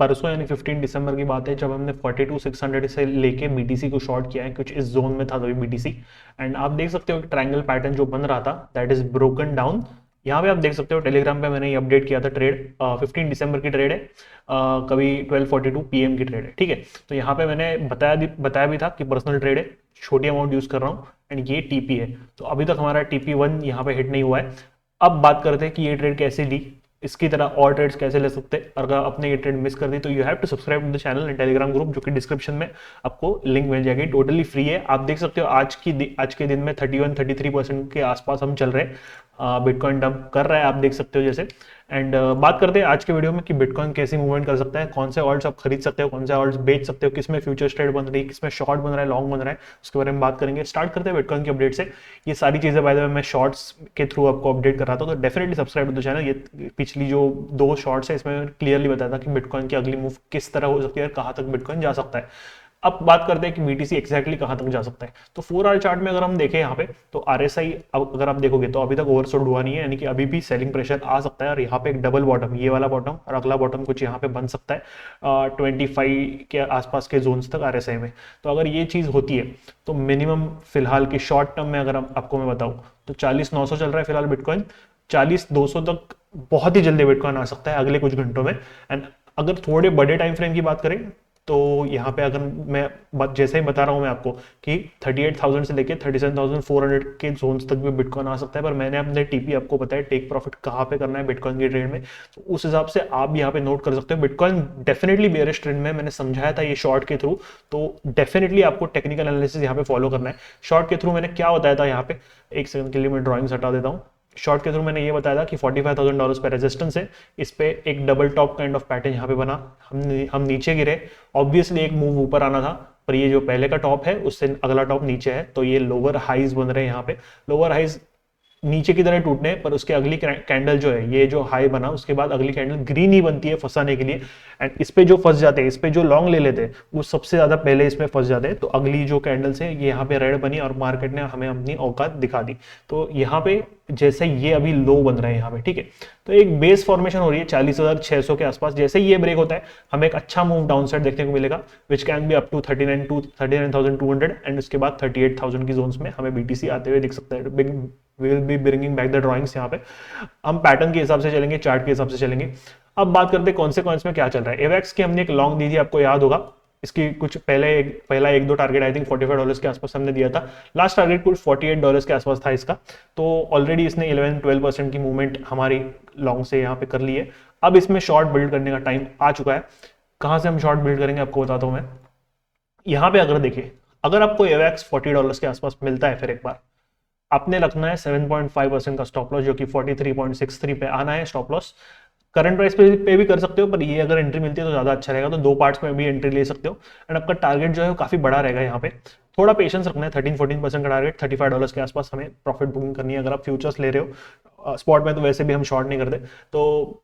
परसों यानी 15 दिसंबर की बात है जब हमने 42,600 से लेके बीटीसी को शॉर्ट किया है, कुछ इस जोन में था तभी बीटीसी। एंड आप देख सकते हो कि ट्रायंगल पैटर्न जो बन रहा था दैट इज ब्रोकन डाउन। यहाँ पे आप देख सकते हो टेलीग्राम पे मैंने ये अपडेट किया था, ट्रेड 15 दिसंबर की ट्रेड है, कभी 12:42 PM की ट्रेड है, ठीक है। तो यहाँ पे मैंने बताया भी था कि पर्सनल ट्रेड है, छोटी अमाउंट यूज कर रहा हूँ एंड ये टीपी है। तो अभी तक हमारा TP1 यहाँ पे हिट नहीं हुआ है। अब बात करते हैं कि ये ट्रेड कैसे ली, इसकी तरह और ट्रेड्स कैसे ले सकते हैं। अगर आपने ये ट्रेड मिस कर दी तो you have to subscribe to the channel and Telegram group, जो कि डिस्क्रिप्शन में आपको लिंक मिल जाएगी, टोटली फ्री है। आप देख सकते हो आज के दिन में 31-33% के आसपास हम चल रहे हैं, बिटकॉइन डंप कर रहा है, आप देख सकते हो जैसे। एंड बात करते हैं आज के वीडियो में कि बिटकॉइन कैसी मूवमेंट कर सकता है, कौन से ऑल्ट्स आप खरीद सकते हो, कौन से ऑल्ट्स बेच सकते हो, किसमें फ्यूचर्स ट्रेड बन रही है, किसमें शॉर्ट बन रहा है, लॉन्ग बन रहा है, उसके बारे में बात करेंगे। स्टार्ट करते हैं बिटकॉइन की अपडेट से। ये सारी चीजें बाय द वे मैं शॉर्ट्स के थ्रू आपको अपडेट कर रहा था, तो definitely subscribe to the channel. ये पिछली जो 2 शॉर्ट्स है इसमें क्लियरली बताया था कि बिटकॉइन की अगली मूव किस तरह हो सकती है और कहां तक बिटकॉइन जा सकता है। अब बात करते हैं कि बीटीसी एक्जैक्टली कहां तक जा सकता है। तो 4 आवर चार्ट में अगर हम देखें यहाँ पे तो RSI अगर आप देखोगे तो अभी तक ओवरसोल्ड हुआ नहीं है, यानी कि अभी भी सेलिंग प्रेशर आ सकता है। और यहाँ पे एक डबल बॉटम, ये वाला बॉटम और अगला बॉटम कुछ यहाँ पे बन सकता है 25 के आसपास के जोन्स तक RSI में। तो अगर ये चीज होती है तो मिनिमम फिलहाल की शॉर्ट टर्म में अगर आपको मैं बताऊं तो 40,900 चल रहा है फिलहाल बिटकॉइन, 40,200 तक बहुत ही जल्दी बिटकॉइन आ सकता है अगले कुछ घंटों में। एंड अगर थोड़े बड़े टाइम फ्रेम की बात करें तो यहाँ पे अगर मैं जैसे ही बता रहा हूँ मैं आपको कि 38,000 से लेके 37,400 के जोन्स तक भी बिटकॉइन आ सकता है, पर मैंने अपने टीपी आपको बताया टेक प्रॉफिट कहाँ पे करना है बिटकॉइन की ट्रेड में, तो उस हिसाब से आप यहाँ पे नोट कर सकते हो। बिटकॉइन डेफिनेटली बेयरिश ट्रेंड में, मैंने समझाया था ये शॉर्ट के थ्रू, तो डेफिनेटली आपको टेक्निकल एनालिसिस यहाँ पे फॉलो करना है। शॉर्ट के थ्रू मैंने क्या बताया था यहाँ पे, एक सेकंड के लिए मैं ड्रॉइंग्स हटा देता हूँ। शॉर्ट के थ्रू मैंने ये बताया था कि $45,000 पे रेजिस्टेंस है, इस पे एक double top kind of pattern यहाँ पे बना, हम नीचे गिरे। ऑब्वियसली एक मूव ऊपर आना था, पर ये जो पहले का टॉप है उससे अगला टॉप नीचे है, तो ये लोअर हाइज बन रहे हैं यहाँ पे। लोअर हाइज नीचे की तरह टूटने पर उसके अगली कैंडल जो है, ये जो हाई बना उसके बाद अगली कैंडल ग्रीन ही बनती है फंसाने के लिए। एंड इस पे जो फंस जाते हैं, इस पे जो लॉन्ग ले लेते हैं वो सबसे ज्यादा पहले इसमें फंस जाते हैं। तो अगली जो कैंडल से ये यहाँ पे रेड बनी और मार्केट ने हमें अपनी औकात दिखा दी। तो यहाँ पे जैसे ये अभी लो बन रहा है यहाँ पे, ठीक है, तो एक बेस फॉर्मेशन हो रही है 40,600 के आसपास। जैसे ही ये ब्रेक होता है हमें एक अच्छा मूव डाउन साइड देखने को मिलेगा, which can be up to 39,200 and उसके बाद 38,000 की जोन्स में हमें बीटीसी आते हुए दिख सकता है। We will be bringing back the drawings. यहाँ पे हम पैटर्न के हिसाब से चलेंगे, चार्ट के हिसाब से चलेंगे। अब बात करते हैं कौन से कॉइन्स में क्या चल रहा है। एवेक्स की हमने एक लॉन्ग दी थी, आपको याद होगा, इसकी कुछ पहला एक दो टारगेट आई थिंक $45 के आसपास हमने दिया था। लास्ट टारगेट कुछ $48 के आसपास था इसका। तो ऑलरेडी इसने 11-12% की मूवमेंट हमारी लॉन्ग से यहाँ पे कर ली है। अब इसमें शॉर्ट बिल्ड करने का टाइम आ चुका है। कहां से हम शॉर्ट बिल्ड करेंगे आपको बताता हूं मैं। यहाँ पे अगर देखिए, अगर आपको एवेक्स $40 के आसपास मिलता है, फिर एक बार आपने रखना है 7.5% का स्टॉप लॉस, जो कि 43.63 पे आना है स्टॉप लॉस। करंट प्राइस पे भी कर सकते हो, पर ये अगर एंट्री मिलती है तो ज्यादा अच्छा रहेगा, तो 2 पार्ट्स में भी एंट्री ले सकते हो। एंड आपका टारगेट जो है वो काफी बड़ा रहेगा। यहाँ पे थोड़ा पेशेंस रखना है, 13-14% का टारगेट, $35 के आसपास हमें प्रॉफिट बुकिंग करनी है अगर आप फ्यूचर्स ले रहे हो। स्पॉट में तो वैसे भी हम शॉर्ट नहीं करते। तो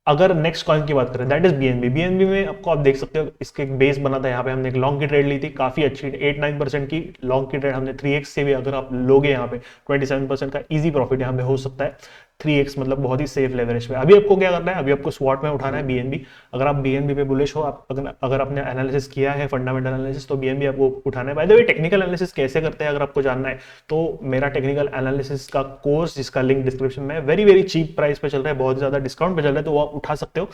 अगर नेक्स्ट कॉइन की बात करें दैट इज बीएनबी में आपको आप देख सकते हो इसके एक बेस बना था। यहाँ पे हमने एक लॉन्ग की ट्रेड ली थी, काफी अच्छी 8-9% की लॉन्ग की ट्रेड हमने 3x से भी अगर आप लोगे यहाँ पे 27% का इजी प्रॉफिट यहाँ पे हो सकता है। 3x मतलब बहुत ही सेफ लेवरेज पे। अभी आपको क्या करना है, अभी आपको स्वॉट में उठाना है बीएनबी। अगर आप बीएनबी पे बुलिश हो, आप अगर आपने एनालिसिस किया है फंडामेंटल एनालिसिस, तो बीएनबी आपको उठाना है। By the way technical analysis कैसे करते हैं अगर आपको जानना है तो मेरा टेक्निकल एनालिसिस का कोर्स, जिसका लिंक डिस्क्रिप्शन में, वेरी वेरी चीप प्राइस पे चल रहा है, बहुत ज्यादा डिस्काउंट पे चल रहा है, तो वो आप उठा सकते हो।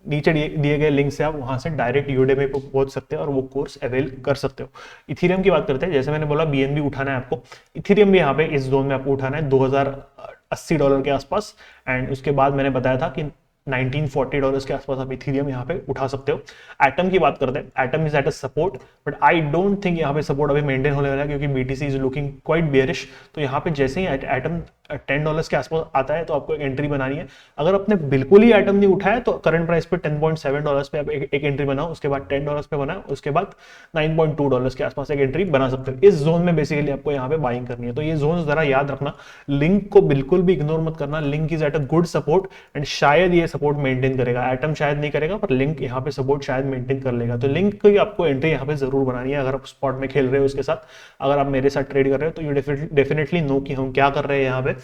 नीचे दिए गए लिंक से आप वहां से डायरेक्ट यूडेमी पे पहुंच सकते हो और वो कोर्स अवेल कर सकते हो। इथेरियम की बात करते हैं, जैसे मैंने बोला बीएनबी उठाना है आपको, इथेरियम भी यहाँ पे इस जोन में आपको उठाना है $2,080 के आसपास। एंड उसके बाद मैंने बताया था कि $1940 के आसपास आप इथेरियम यहाँ पे उठा सकते हो। एटम की बात करते हैं, atom is at a support, but I don't think यहाँ पे सपोर्ट अभी मेंटेन होने वाला है, क्योंकि BTC is looking quite bearish. तो यहाँ पे जैसे ही एटम $10 के आसपास आता है तो आपको एक एंट्री बनानी है। अगर आपने बिल्कुल ही एटम नहीं उठाया तो करंट प्राइस पे $10.7 पे आप एक एंट्री बनाओ, उसके बाद $10 पे बनाओ, उसके बाद $9.2 के आसपास एक एंट्री बना सकते हो। इस जोन में बेसिकली आपको यहाँ पे बाइंग करनी है। तो ये जोन जरा याद रखना, लिंक को बिल्कुल भी इग्नोर मत करना। Link is at a good support and शायद ये सपोर्ट मेंटेन करेगा। एटम शायद नहीं करेगा, पर लिंक यहाँ पे सपोर्ट शायद मेंटेन कर लेगा। तो लिंक की आपको एंट्री यहाँ पे जरूर बनानी है अगर आप स्पॉट में खेल रहे हो उसके साथ। अगर आप मेरे साथ ट्रेड कर रहे हो तो यू डेफिनेटली नो कि हम क्या कर रहे हैं यहाँ पे।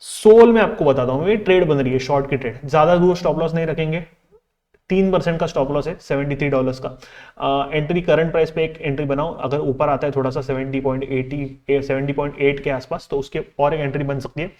सोल में आपको बताता हूं, ये ट्रेड बन रही है शॉर्ट की ट्रेड, ज्यादा दूर स्टॉप लॉस नहीं रखेंगे, 3% का स्टॉप लॉस है $73 का। एंट्री करंट प्राइस पे एक एंट्री बनाओ, अगर ऊपर आता है थोड़ा सा 70.8 के आसपास तो उसके और एक एंट्री बन सकती है।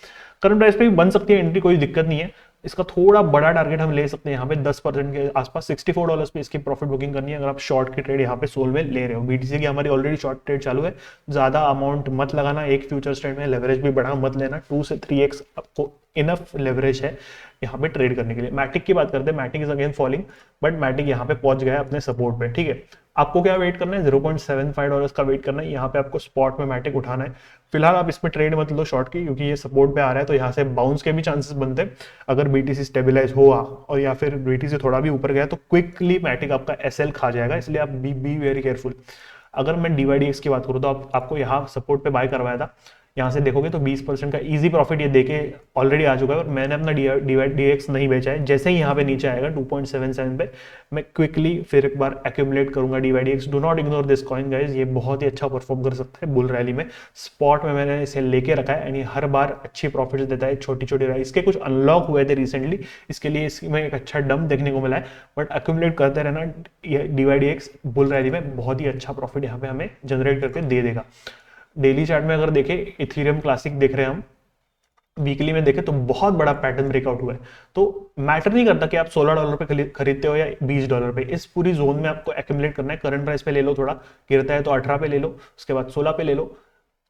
करंट प्राइस पे भी बन सकती है एंट्री, कोई दिक्कत नहीं है। इसका थोड़ा बड़ा टारगेट हम ले सकते हैं यहाँ पे 10% के आसपास, $64 पे इसकी प्रॉफिट बुकिंग करनी है अगर आप शॉर्ट की ट्रेड यहाँ पे सोल में ले रहे हो। बीटीसी की हमारी ऑलरेडी शॉर्ट ट्रेड चालू है, ज्यादा अमाउंट मत लगाना एक फ्यूचर ट्रेड में, लेवरेज भी बढ़ा मत लेना, 2 से 3x आपको इनफ लेवरेज है यहाँ पे ट्रेड करने के लिए। मैटिक की बात करते हैं, Matic is again falling, but Matic यहाँ पे पहुंच गया है अपने सपोर्ट पे, ठीक है। आपको क्या वेट करना है, $0.75 का वेट करना है, यहाँ पे आपको स्पॉट में मैटिक उठाना है। फिलहाल आप इसमें ट्रेड मत लो शॉर्ट की, क्योंकि ये सपोर्ट पे आ रहा है तो यहाँ से बाउंस के भी चांसेस बनते हैं अगर बीटीसी स्टेबलाइज हुआ और या फिर बीटीसी थोड़ा भी ऊपर गया तो क्विकली मैटिक आपका एसएल खा जाएगा, इसलिए आप बी वेरी केयरफुल। अगर मैं डीवाईडीएक्स की बात करूँ तो आपको यहाँ सपोर्ट पे बाय करवाया था, यहाँ से देखोगे तो 20% का इजी प्रॉफिट ये देके ऑलरेडी आ चुका है और मैंने अपना डीएक्स नहीं बेचा है। जैसे ही यहाँ पे नीचे आएगा 2.77 पे मैं क्विकली फिर एक बार एक्यूमुलेट करूंगा DYDX. Do not ignore this coin guys, ये बहुत ही अच्छा परफॉर्म कर सकता है बुल रैली में। स्पॉट में मैंने इसे लेके रखा है एंड ये हर बार अच्छी प्रॉफिट देता है, छोटी छोटी राइस के कुछ अनलॉक हुए थे रिसेंटली, इसके लिए इसमें एक अच्छा डंप देखने को मिला है, बट एक्यूमुलेट करते रहना, डीवाईडीएक्स बुल रैली में बहुत ही अच्छा प्रॉफिट यहाँ पे हमें जनरेट करके दे देगा। डेली चार्ट में अगर देखें, इथेरियम क्लासिक देख रहे हैं हम, वीकली में देखें तो बहुत बड़ा पैटर्न ब्रेकआउट हुआ है। तो मैटर नहीं करता कि आप $16 पे खरीदते हो या $20 पे, इस पूरी जोन में आपको एक्यूमुलेट करना है। करंट प्राइस पे ले लो, थोड़ा गिरता है तो 18 पे ले लो, उसके बाद 16 पे ले लो,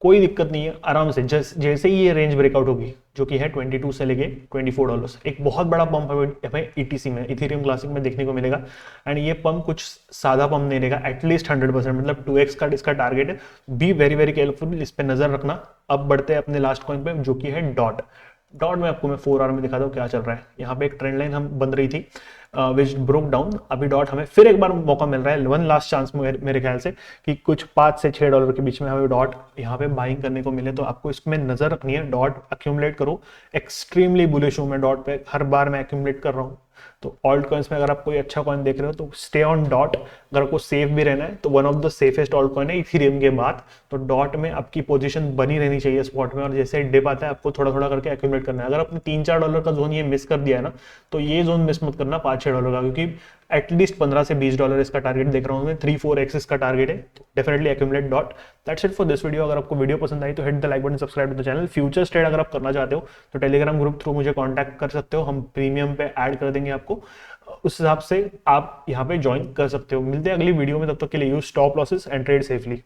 कोई दिक्कत नहीं है, आराम से। जैसे ही ये रेंज ब्रेकआउट होगी जो कि है 22 से लेके $24, एक बहुत बड़ा पंप हमें ईटीसी में, इथेरियम क्लासिक में देखने को मिलेगा। एंड ये पंप कुछ सादा पंप नहीं रहेगा, एटलीस्ट 100%, मतलब 2x का इसका टारगेट है। बी वेरी वेरी केयरफुल, इस पे नजर रखना। अब बढ़ते हैं अपने लास्ट कॉइन पे जो कि है डॉट। डॉट में आपको मैं 4 आवर में दिखाता हूँ क्या चल रहा है। यहाँ पे एक ट्रेंड लाइन हम बन रही थी विच ब्रोक डाउन, अभी डॉट हमें फिर एक बार मौका मिल रहा है, वन लास्ट चांस मेरे ख्याल से, कि कुछ $5 से $6 के बीच में हमें डॉट यहाँ पे बाइंग करने को मिले। तो आपको इसमें नजर रखनी है, डॉट एक्यूमुलेट करो। एक्सट्रीमली बुलिश हूं मैं डॉट पे, हर बार मैं एक्यूमुलेट कर रहा हूँ। तो ऑल्ट कॉइन्स में अगर आप कोई अच्छा कॉइन देख रहे हो तो स्टे ऑन डॉट। अगर आपको सेफ भी रहना है तो one of the safest alt coin है इथेरियम के बाद, तो डॉट में आपकी पोजीशन बनी रहनी चाहिए स्पॉट में, और जैसे डिप आता है आपको थोड़ा थोड़ा करके एक्यूमुलेट करना है। अगर आपने $3-4 का जोन ये मिस कर दिया है ना, तो ये जोन मिस मत करना $5-6 का, क्योंकि एटलीस्ट $15 से $20 इसका टारगेट देख रहा हूँ मैं, 3-4x इसका टारगेट है। तो definitely accumulate dot. That's it for this video. अगर आपको वीडियो पसंद आई तो hit the like button, subscribe to the channel. Future trade अगर आप करना चाहते हो तो टेलीग्राम ग्रुप थ्रू मुझे कांटेक्ट कर सकते हो, हम प्रीमियम पे ऐड कर देंगे आपको, उस हिसाब से आप यहाँ पे ज्वाइन कर सकते हो। मिलते हैं अगली वीडियो में, तब तक के लिए use stop losses and trade safely.